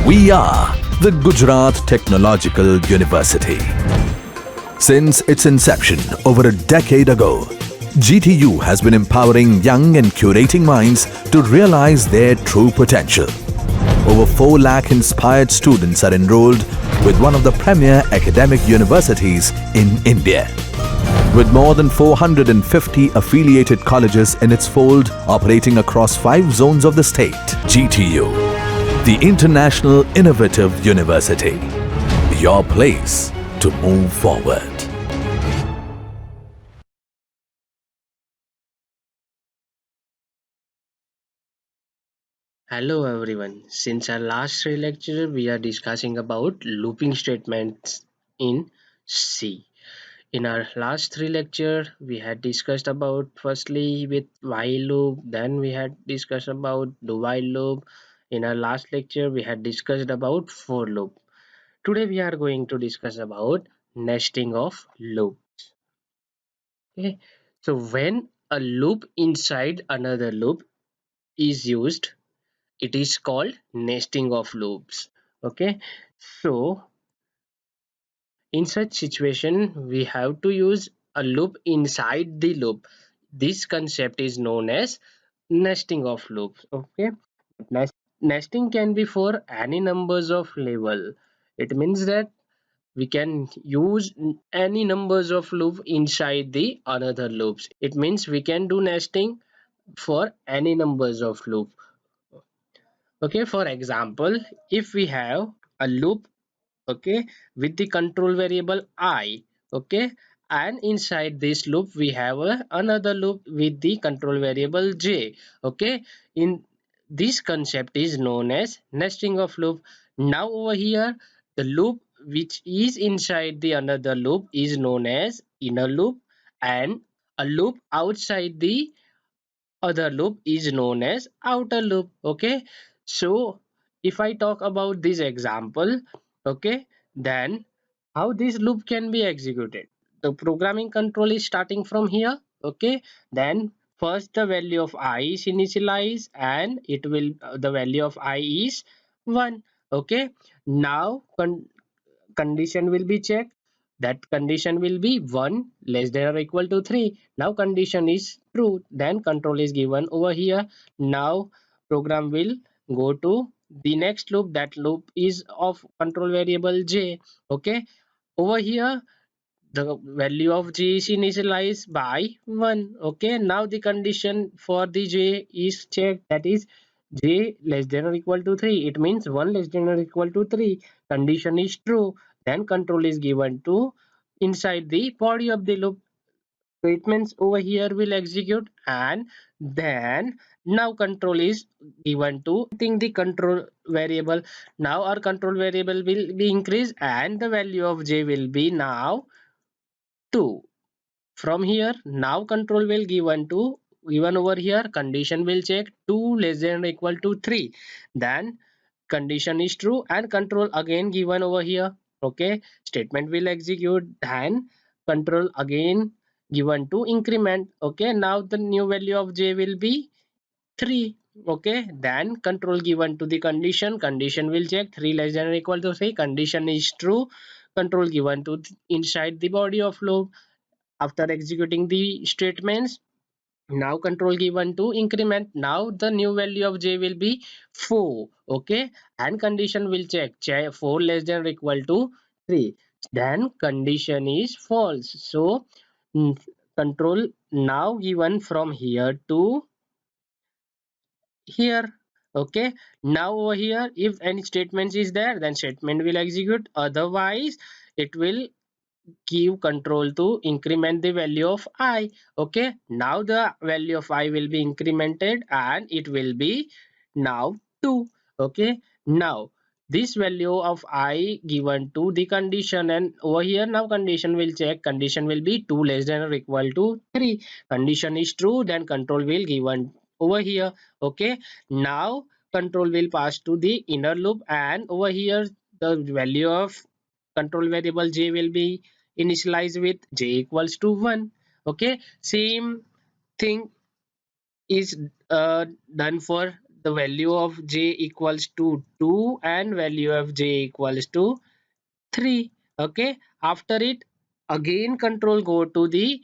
We are the Gujarat Technological University. Since its inception over a decade ago, GTU has been empowering young and curating minds to realize their true potential. Over 4 lakh inspired students are enrolled with one of the premier academic universities in India. With more than 450 affiliated colleges in its fold operating across 5 zones of the state, GTU, the International Innovative University, your place to move forward. Hello everyone. Since our last three lecture, we are discussing about looping statements in C. In our last three lecture, we had discussed about firstly with while loop, then we had discussed about do while loop. In our last lecture, we had discussed about for loop. Today we are going to discuss about nesting of loop. Okay. So when a loop inside another loop is used, it is called nesting of loops. Okay, so in such situation we have to use a loop inside the loop. This concept is known as nesting of loops. Okay, nesting can be for any numbers of level. It means that we can use any numbers of loop inside the another loops. It means we can do nesting for any numbers of loop. Okay, for example, if we have a loop, okay, with the control variable I, okay, and inside this loop we have another loop with the control variable j, okay. In this concept is known as nesting of loop. Now over here the loop which is inside the another loop is known as inner loop, and a loop outside the other loop is known as outer loop. Okay, so if I talk about this example, okay, then how this loop can be executed. The programming control is starting from here. Okay, then first the value of I is initialized and it will the value of I is 1. Okay, now condition will be checked. That condition will be 1 less than or equal to 3. Now condition is true, then control is given over here. Now program will go to the next loop. That loop is of control variable j. Okay, over here the value of j is initialized by 1. Okay, now the condition for the j is checked, that is j less than or equal to 3. It means 1 less than or equal to 3. Condition is true, then control is given to inside the body of the loop. Statements over here will execute, and then now control is given to think the control variable. Now our control variable will be increased and the value of j will be now 2. From here now control will given to given over here. Condition will check 2 less than or equal to 3. Then condition is true and control again given over here. Okay, statement will execute and control again given to increment. Okay, now the new value of j will be 3. Okay, then control given to the condition will check 3 less than or equal to 3. Condition is true, control given to inside the body of loop. After executing the statements, now control given to increment. Now the new value of j will be 4. Okay, and condition will check 4 less than or equal to 3. Then condition is false. So mm, control now given from here to here. Okay, now over here if any statement is there, then statement will execute, otherwise it will give control to increment the value of I. Okay, now the value of I will be incremented and it will be now 2. Okay, now this value of I given to the condition, and over here now condition will check, condition will be 2 less than or equal to 3. Condition is true, then control will given over here. Okay, now control will pass to the inner loop, and over here the value of control variable j will be initialize with j equals to 1. Okay, same thing is done for the value of j equals to 2 and value of j equals to 3. Okay, after it, again control go to the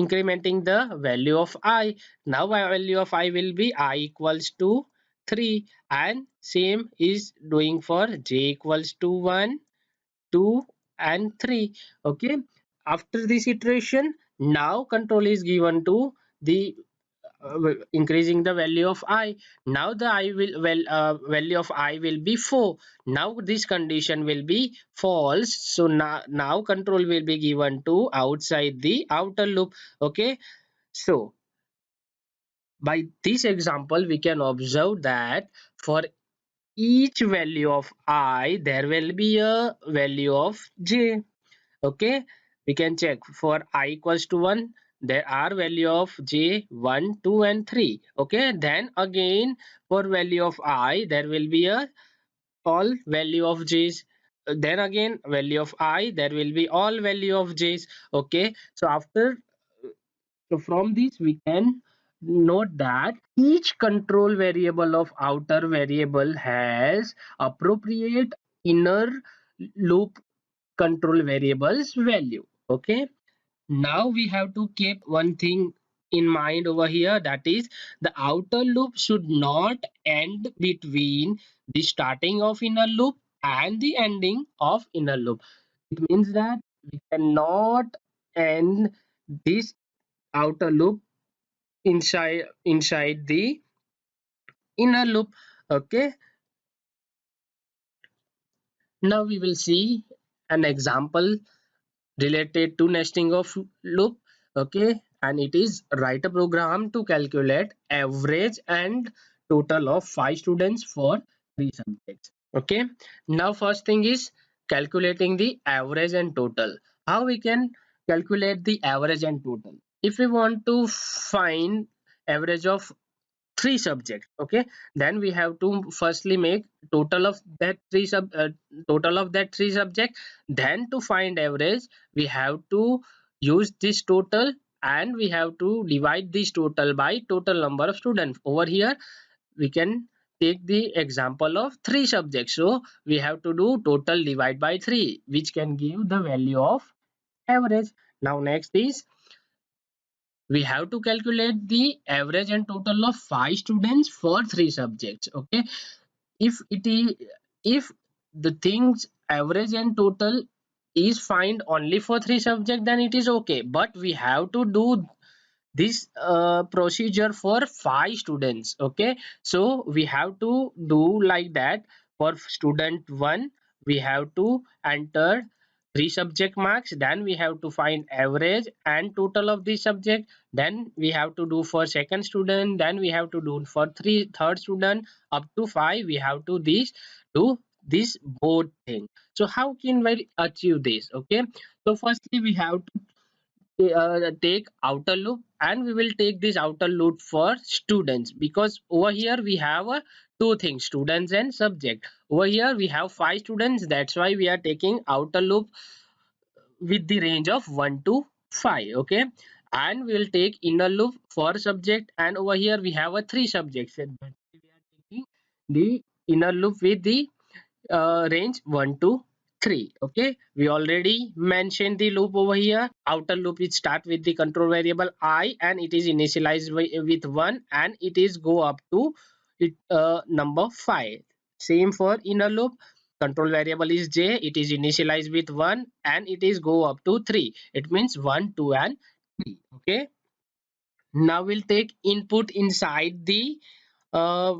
incrementing the value of I. Now value of I will be I equals to 3, and same is doing for j equals to 1, 2 and 3. Okay, after this iteration, now control is given to the increasing the value of I. Now the I will value of I will be 4. Now this condition will be false, so now control will be given to outside the outer loop. Okay, so by this example we can observe that for each value of I there will be a value of j. Okay, we can check for I equals to 1, there are value of j 1, 2 and 3. Okay, then again for value of I there will be a all value of j's. Then again value of I there will be all value of j's. Okay, so after, so from this we can note that each control variable of outer variable has appropriate inner loop control variables value. Okay, now we have to keep one thing in mind over here, that is the outer loop should not end between the starting of inner loop and the ending of inner loop. It means that we cannot end this outer loop inside the inner loop. Okay, now we will see an example related to nesting of loop. Okay, and it is write a program to calculate average and total of 5 students for 3 subjects. Okay, now first thing is calculating the average and total. How we can calculate the average and total? If we want to find average of 3 subjects, okay, then we have to firstly make total of that total of that 3 subject. Then to find average we have to use this total, and we have to divide this total by total number of students. Over here we can take the example of 3 subjects, so we have to do total divide by 3, which can give the value of average. Now next is we have to calculate the average and total of 5 students for 3 subjects. Okay, if it is, if the things average and total is find only for 3 subjects, then it is okay, but we have to do this procedure for 5 students. Okay, so we have to do like that. For student 1 we have to enter 3 subject marks, then we have to find average and total of the subject, then we have to do for second student, then we have to do for third student, up to 5 we have to do this both thing. So how can we achieve this? Okay, so firstly we have to take outer loop, and we will take this outer loop for students, because over here we have two things, students and subject. Over here we have 5 students, that's why we are taking outer loop with the range of 1 to 5. Okay, and we will take inner loop for subject, and over here we have a 3 subjects, and that's why we are taking the inner loop with the range 1 to 3. Okay, we already mentioned the loop over here. Outer loop is start with the control variable I, and it is initialized with 1, and it is go up to it number 5. Same for inner loop, control variable is j, it is initialized with 1 and it is go up to 3. It means 1, 2 and 3. Okay, now we'll take input inside the uh,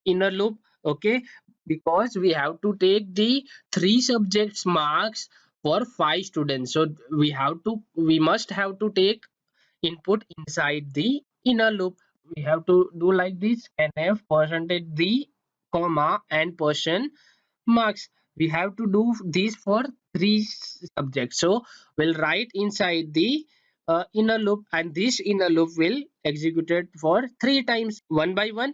inner loop. Okay, because we have to take the 3 subjects marks for 5 students, so we must have to take input inside the inner loop. We have to do like this, nf percentage the comma and percent marks. We have to do this for 3 subjects, so we'll write inside the inner loop, and this inner loop will execute it for 3 times, one by one.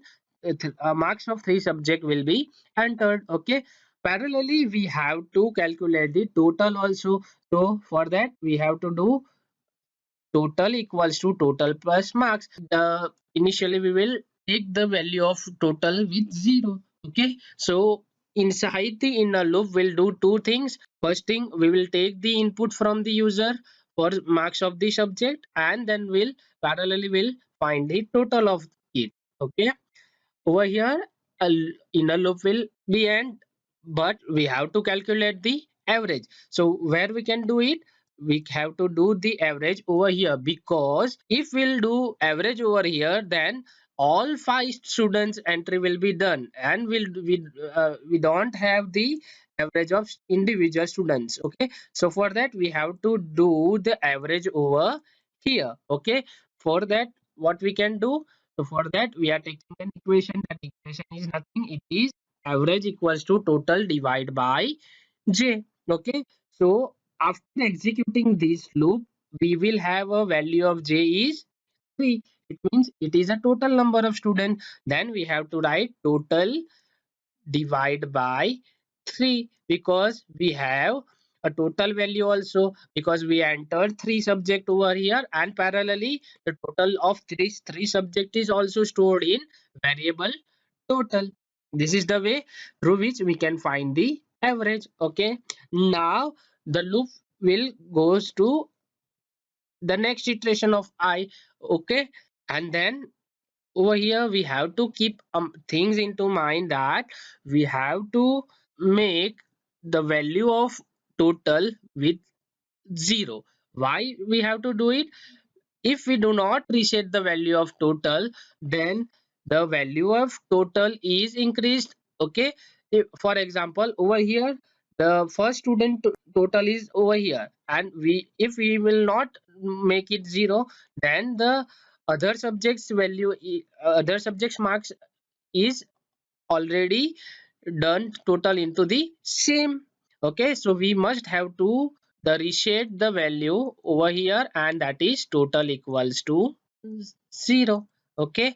Marks of 3 subject will be entered. Okay, parallelly we have to calculate the total also. So for that we have to do total equals to total plus marks. Initially we will take the value of total with 0. Okay, so inside the inner loop we'll do two things. First thing, we will take the input from the user for marks of the subject, and then we'll parallelly will find the total of it. Okay, over here a inner loop will be end, but we have to calculate the average. So where we can do it, we have to do the average over here, because if we'll do average over here, then all five students entry will be done, and we don't have the average of individual students. Okay, so for that we have to do the average over here. Okay, for that what we can do, so for that we are taking an equation. That equation is nothing. It is average equals to total divided by j. Okay. So after executing this loop, we will have a value of j is 3. It means it is a total number of students. Then we have to write total divide by 3, because we have a total value also, because we entered 3 subject over here, and parallelly the total of these 3 subject is also stored in variable total. This is the way through which we can find the average. Okay, now the loop will goes to the next iteration of I. Okay, and then over here we have to keep things into mind, that we have to make the value of total with 0. Why we have to do it? If we do not reset the value of total, then the value of total is increased. Okay, for example over here the first student total is over here, and we if we will not make it 0, then the other subjects value other subjects marks is already done total into the same. Okay, so we must have to the reshape the value over here, and that is total equals to 0. Okay,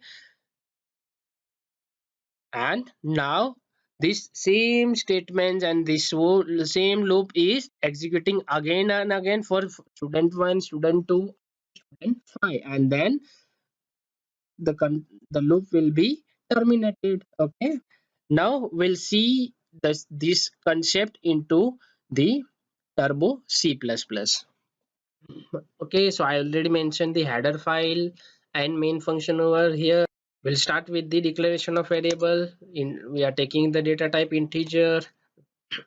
and now this same statements and this same loop is executing again and again for student 1, student 2, student 5, and then the loop will be terminated. Okay, now we'll see this concept into the turbo C++. Okay, so I already mentioned the header file and main function over here. We'll start with the declaration of variable. We are taking the data type integer,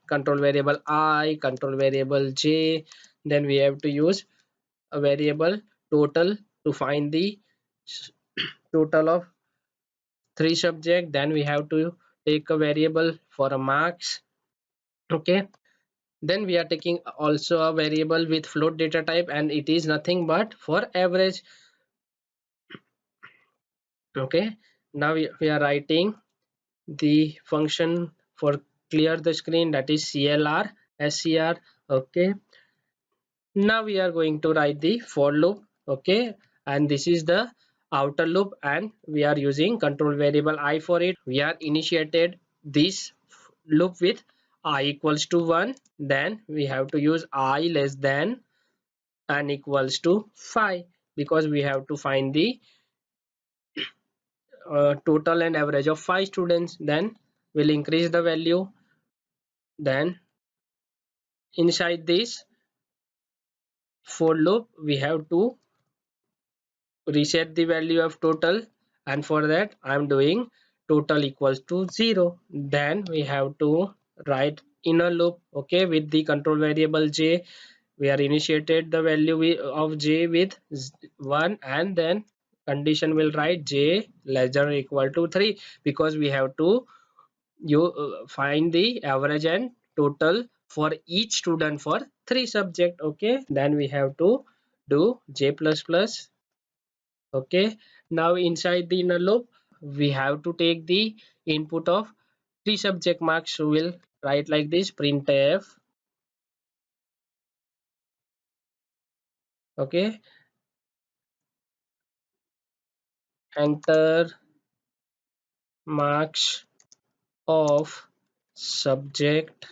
control variable I, control variable j. Then we have to use a variable total to find the total of 3 subject. Then we have to take a variable for a marks. Okay, then we are taking also a variable with float data type, and it is nothing but for average. Okay, now we are writing the function for clear the screen, that is clr scr. Okay, now we are going to write the for loop. Okay, and this is the outer loop, and we are using control variable I for it. We are initiated this loop with I equals to 1. Then we have to use I less than and equals to 5, because we have to find the total and average of 5 students. Then we'll increase the value. Then inside this for loop we have to reset the value of total, and for that I'm doing total equals to 0. Then we have to write inner loop. Okay, with the control variable j, we are initiated the value of j with 1, and then condition will write j less than or equal to 3, because we have to you find the average and total for each student for 3 subject. Okay, then we have to do j plus plus. Okay, now inside the inner loop we have to take the input of 3 subject marks. So we'll write like this: printf. Okay, enter marks of subject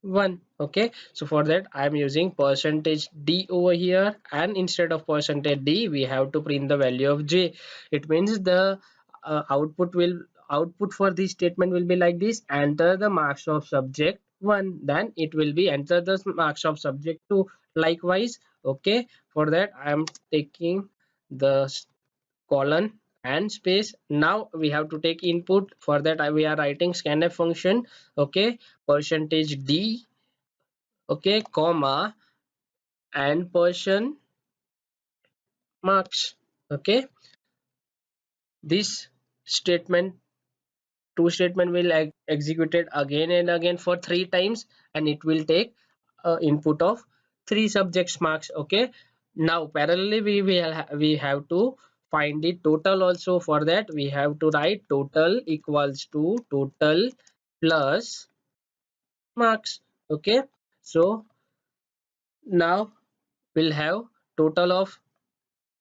1. Okay, so for that I'm using percentage d over here, and instead of percentage d we have to print the value of j. It means the output for this statement will be like this: enter the marks of subject 1, then it will be enter the marks of subject 2, likewise. Okay, for that I am taking the colon and space. Now we have to take input. For that we are writing scanf function. Okay, percentage d, okay, comma, and person marks. Okay, this statement, two statement will executed again and again for 3 times, and it will take input of 3 subjects marks. Okay, now parallelly we have to find the total also. For that we have to write total equals to total plus marks. Okay, so now we'll have total of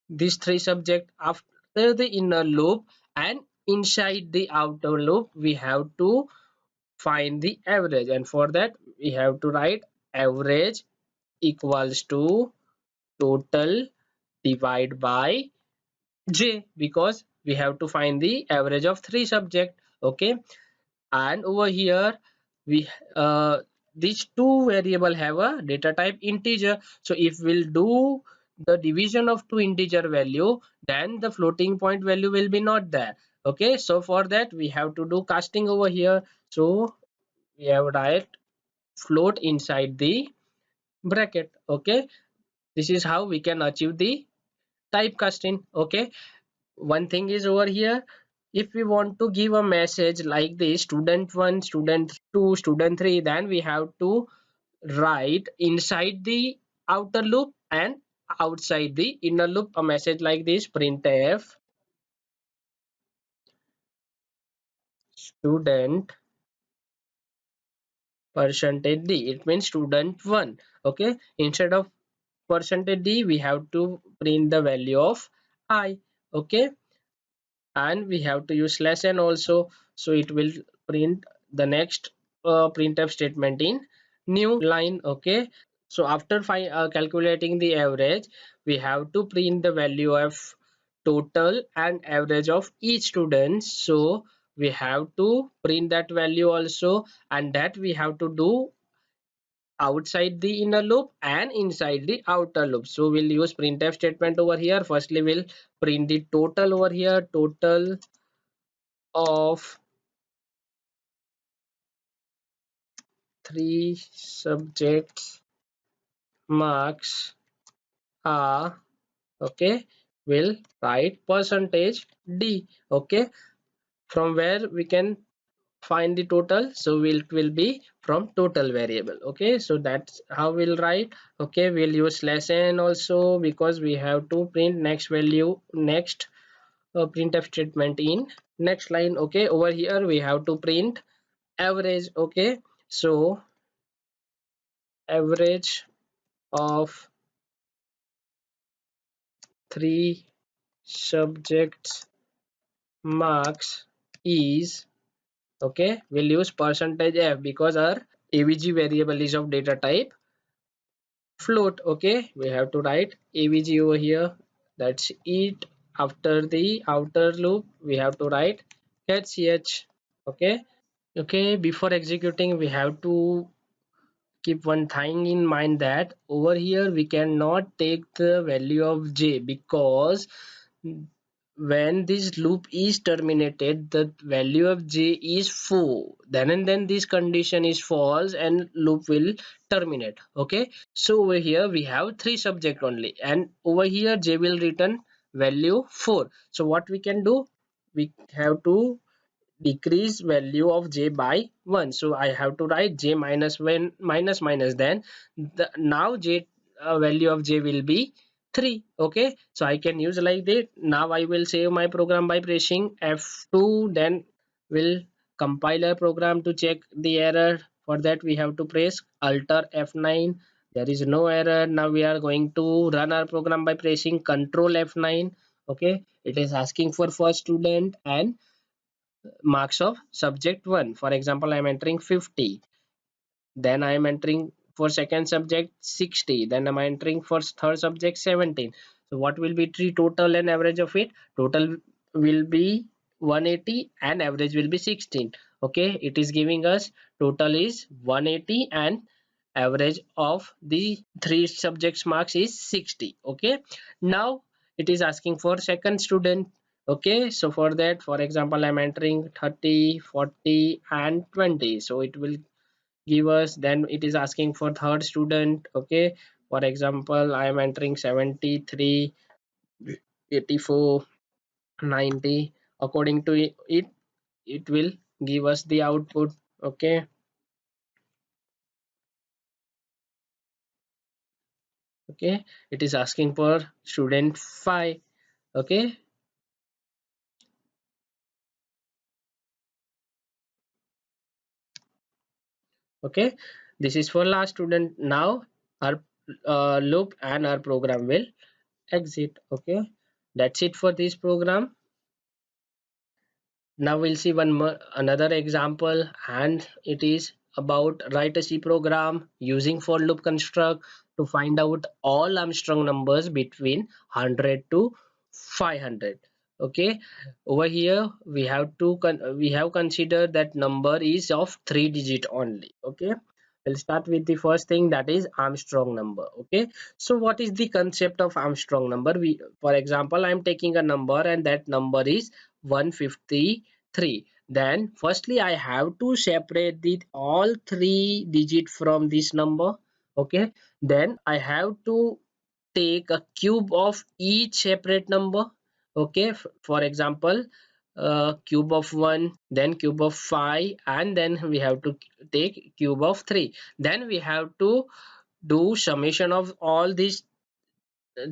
these 3 subject after the inner loop, and inside the outer loop we have to find the average, and for that we have to write average equals to total divide by j, because we have to find the average of 3 subject. Okay, and over here we these two variable have a data type integer. So if we'll do the division of two integer value, then the floating point value will be not there. Okay, so for that we have to do casting over here. So we have write float inside the bracket. Okay, this is how we can achieve the typecasting. Okay, one thing is over here, if we want to give a message like this student 1, student 2, student 3, then we have to write inside the outer loop and outside the inner loop a message like this: printf student percentage d, it means student 1. Okay, instead of percentage d we have to print the value of I. Okay, and we have to use slash n also, so it will print the next printf statement in new line. Okay, so after calculating the average, we have to print the value of total and average of each student. So we have to print that value also, and that we have to do outside the inner loop and inside the outer loop. So we'll use printf statement over here. Firstly we'll print the total over here: total of 3 subjects marks are, okay, will write percentage d. Okay, from where we can find the total, so it will be from total variable. Okay, so that's how we'll write. Okay, we'll use slash n also because we have to print next value, next printf statement in next line. Okay, over here we have to print average. Okay, so average of 3 subjects marks is, okay, we'll use percentage f because our avg variable is of data type float. Okay, we have to write avg over here, that's it. After the outer loop we have to write ch. Okay, okay, before executing we have to keep one thing in mind, that over here we cannot take the value of j, because when this loop is terminated the value of j is 4, then and then this condition is false and loop will terminate. Okay, so over here we have 3 subject only, and over here j will return value 4. So what we can do, we have to decrease value of j by 1. So I have to write j minus 1 minus minus, then now j value of j will be 3. Okay, so I can use like that. Now I will save my program by pressing F2, then will compile a program to check the error. For that we have to press Alt F9. There is no error. Now we are going to run our program by pressing Control F9. Okay, it is asking for first student and marks of subject 1. For example, I am entering 50, then I am entering for second subject 60, then I am entering for third subject 17. So what will be the total and average of it? Total will be 180 and average will be 16. Okay, it is giving us total is 180 and average of the three subjects marks is 60. Okay, now it is asking for second student. Okay, so for that, for example, I'm entering 30, 40 and 20, so it will give us. Then it is asking for third student. Okay, for example, I am entering 73, 84, 90. According to it will give us the output. Okay, okay, it is asking for student 5. Okay, okay, this is for last student. Now our loop and our program will exit. Okay, that's it for this program. Now we'll see one more another example, and it is about write a C program using for loop construct to find out all Armstrong numbers between 100 to 500. Okay, over here we have to we have considered that number is of 3 digit only. Okay, we'll start with the first thing, that is Armstrong number. Okay, so what is the concept of Armstrong number? We, for example, I'm taking a number and that number is 153. Then firstly I have to separate the all 3 digit from this number. Okay, then I have to take a cube of each separate number. Okay, for example, cube of 1, then cube of 5, and then we have to take cube of 3. Then we have to do summation of all these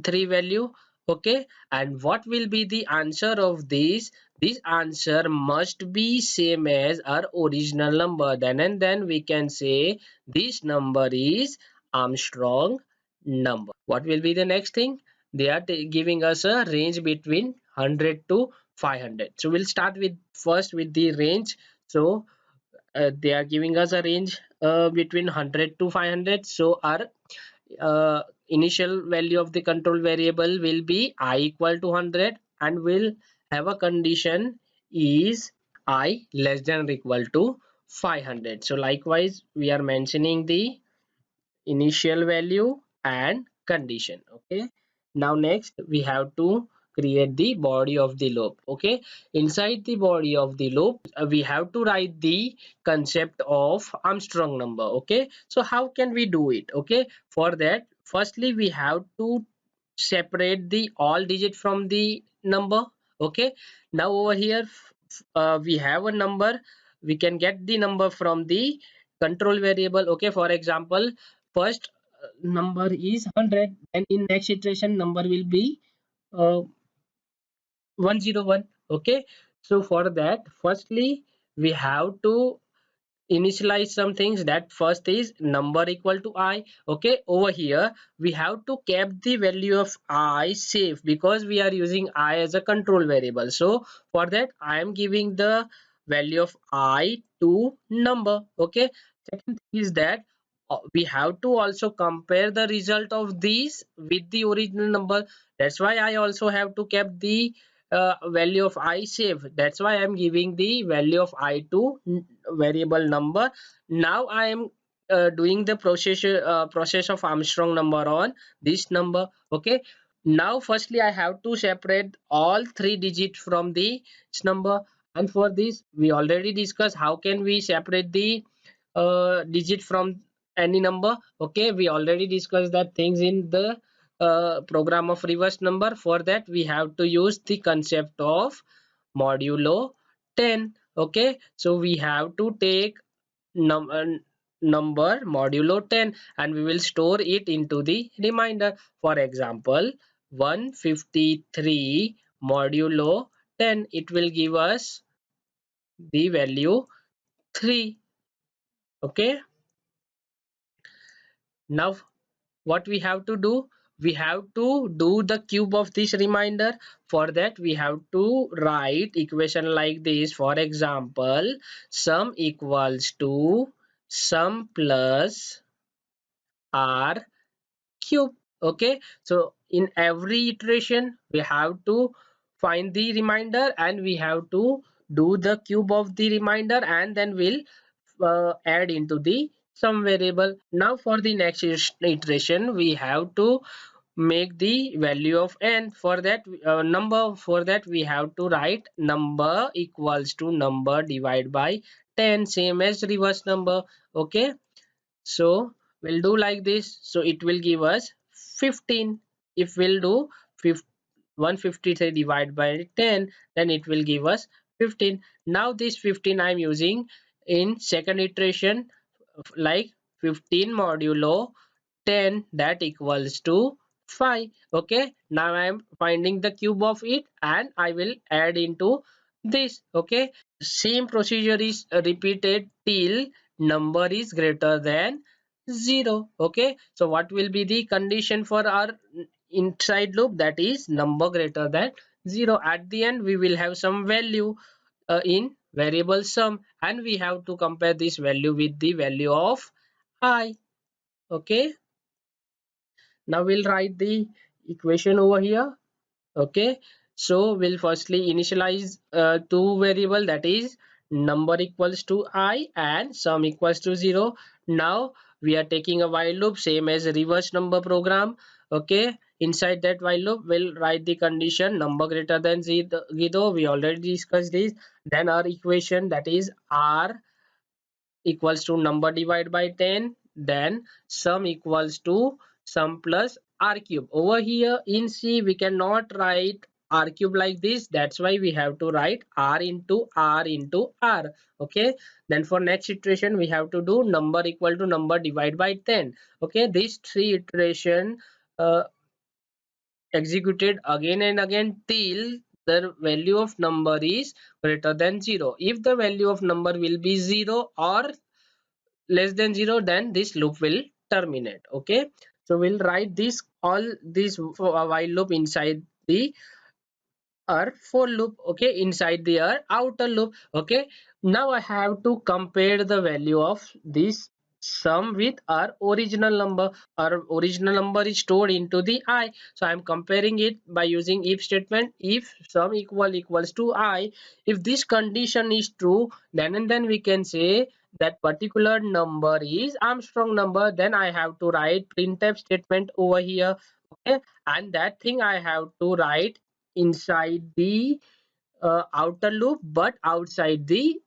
three value. Okay, and what will be the answer of this answer must be same as our original number. Then and then we can say this number is Armstrong number. What will be the next thing? They are giving us a range between 100 to 500. So we'll start with first with the range. So they are giving us a range between 100 to 500. So our initial value of the control variable will be I equal to 100, and will have a condition is I less than or equal to 500. So likewise we are mentioning the initial value and condition. Okay, now next we have to create the body of the loop. Okay, inside the body of the loop we have to write the concept of Armstrong number. Okay, so how can we do it? Okay, for that firstly we have to separate the all digit from the number. Okay, now over here we have a number. We can get the number from the control variable. Okay, for example, first number is 100, and in next iteration number will be uh, 101. Okay, so for that firstly we have to initialize some things. That first is number equal to I. Okay, over here we have to keep the value of I safe because we are using I as a control variable. So for that I am giving the value of I to number. Okay, second thing is that we have to also compare the result of these with the original number. That's why I also have to keep the value of I safe. That's why I'm giving the value of I to variable number. Now I am doing the process of Armstrong number on this number. Okay, now firstly I have to separate all 3 digit from this number, and for this we already discussed how can we separate the digit from any number. Okay, we already discussed that things in the program of reverse number. For that we have to use the concept of modulo 10. Okay, so we have to take num number modulo 10 and we will store it into the remainder. For example, 153 modulo 10, it will give us the value 3. Okay, now what we have to do? We have to do the cube of this remainder. For that we have to write equation like this. For example, sum equals to sum plus r cube. Okay, so in every iteration we have to find the remainder and we have to do the cube of the remainder, and then we'll add into the sum variable. Now for the next iteration we have to make the value of n. For that for that we have to write number equals to number divided by 10, same as reverse number. Okay, so we'll do like this, so it will give us 15. If we'll do 153 divided by 10, then it will give us 15. Now this 15 I'm using in second iteration, like 15 modulo 10, that equals to 5. Okay, now I am finding the cube of it and I will add into this. Okay, same procedure is repeated till number is greater than 0. Okay, so what will be the condition for our inside loop? That is number greater than 0. At the end we will have some value in variable sum, and we have to compare this value with the value of I. Okay, now we'll write the equation over here. Okay, so we'll firstly initialize two variable, that is number equals to I and sum equals to 0. Now we are taking a while loop, same as a reverse number program. Okay, inside that while loop we'll write the condition number greater than 0. We already discussed this. Then our equation, that is R equals to number divided by 10, then sum equals to sum plus r cube. Over here in C we cannot write r cube like this, that's why we have to write r into r into r. Okay, then for next iteration we have to do number equal to number divided by 10. Okay, these three iteration executed again and again till the value of number is greater than 0. If the value of number will be 0 or less than 0, then this loop will terminate. Okay, so we'll write this all this for a while loop inside the our for loop. Okay, inside the our outer loop. Okay, now I have to compare the value of this sum with our original number. Our original number is stored into the I, so I'm comparing it by using if statement. If sum equals to I, if this condition is true, then and then we can say that particular number is Armstrong number. Then I have to write printf statement over here. Okay, and that thing I have to write inside the outer loop, but outside the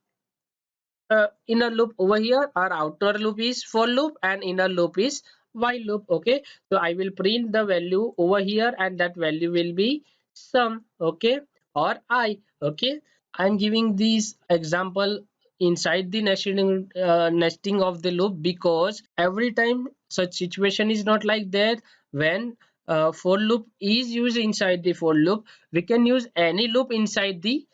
inner loop. Over here our outer loop is for loop and inner loop is while loop. Okay, so I will print the value over here and that value will be sum. Okay, or I. Okay, I'm giving this example inside the nesting of the loop, because every time such situation is not like that. When for loop is used inside the for loop, we can use any loop inside the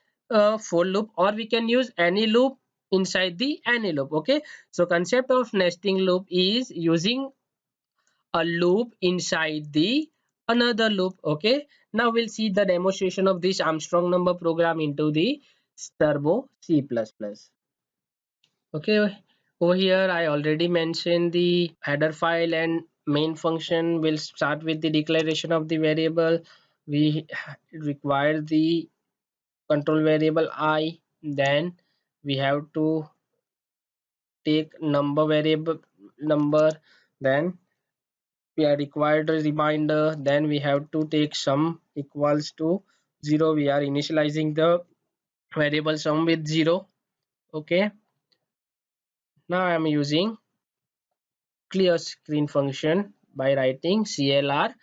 for loop, or we can use any loop inside the any loop. Okay, so concept of nesting loop is using a loop inside the another loop. Okay, now we'll see the demonstration of this Armstrong number program into the Turbo C++. Okay, over here I already mentioned the header file and main function. Will start with the declaration of the variable. We require the control variable I, then we have to take number variable number, then we are required a reminder, then we have to take sum equals to 0. We are initializing the variable sum with 0. Okay, now I am using clear screen function by writing clr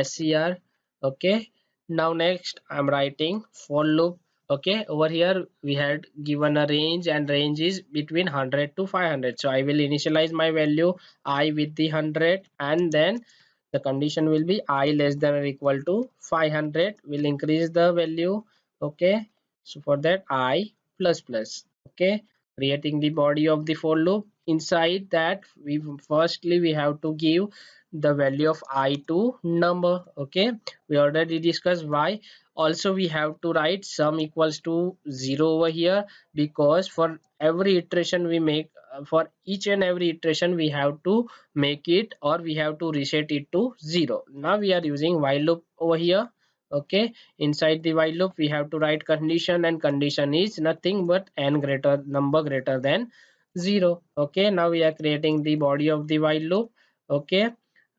scr. Okay, now next I'm writing for loop. Okay, over here we had given a range and range is between 100 to 500, so I will initialize my value I with the 100, and then the condition will be I less than or equal to 500. Will increase the value. Okay, so for that I plus plus. Okay, creating the body of the for loop. Inside that we firstly we have to give the value of I to number. Okay, we already discussed why. Also we have to write sum equals to 0 over here, because for every iteration we make, for each and every iteration we have to make it, or we have to reset it to 0. Now we are using while loop over here. Okay, inside the while loop we have to write condition, and condition is nothing but n greater number greater than 0. Okay, now we are creating the body of the while loop. Okay,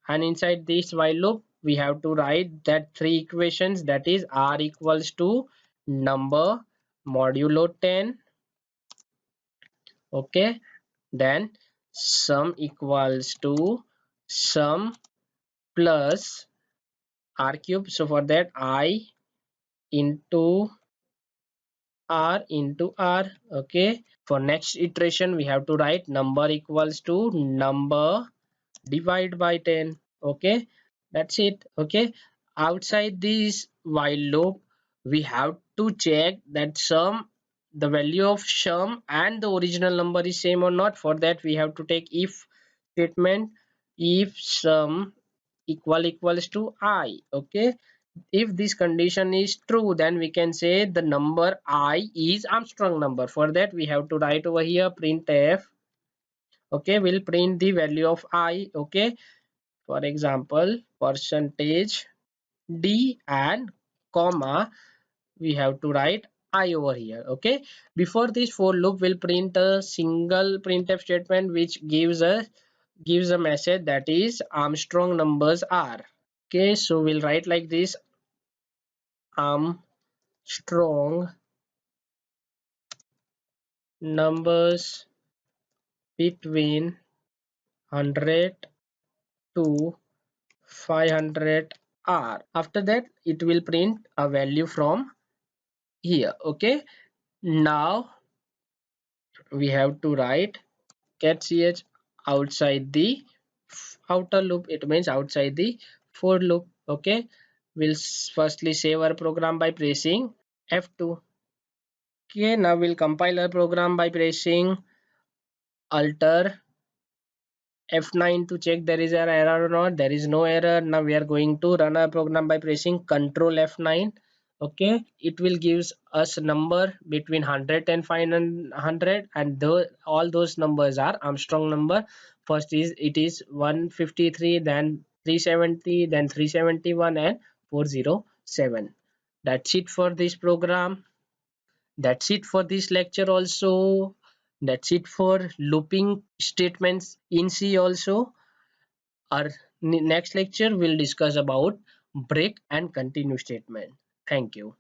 and inside this while loop we have to write that three equations, that is r equals to number modulo 10. Okay, then sum equals to sum plus r cube. So for that I into r into r. Okay, for next iteration we have to write number equals to number divide by 10. Okay, that's it. Okay, outside this while loop we have to check that sum, the value of sum and the original number is same or not. For that we have to take if statement. If sum equals to I. Okay, if this condition is true, then we can say the number I is Armstrong number. For that we have to write over here printf. Okay, we'll print the value of I. Okay, for example percentage d and comma, we have to write I over here. Okay, before this for loop will print a single printf statement which gives a message, that is Armstrong numbers are. Okay, so we'll write like this: Armstrong numbers between 100 to 500 are. After that it will print a value from here. Okay, now we have to write cat ch outside the outer loop, it means outside the for loop. Okay, we'll firstly save our program by pressing F2. Okay, now we'll compile our program by pressing Alter F9 to check there is an error or not. There is no error. Now we are going to run our program by pressing Control F9. Okay, it will gives us a number between 100 and 500, and all those numbers are Armstrong number. First is it is 153, then 370, then 371 and 407. That's it for this program. That's it for this lecture also. That's it for looping statements in C also. Our next lecture will discuss about break and continue statement. Thank you.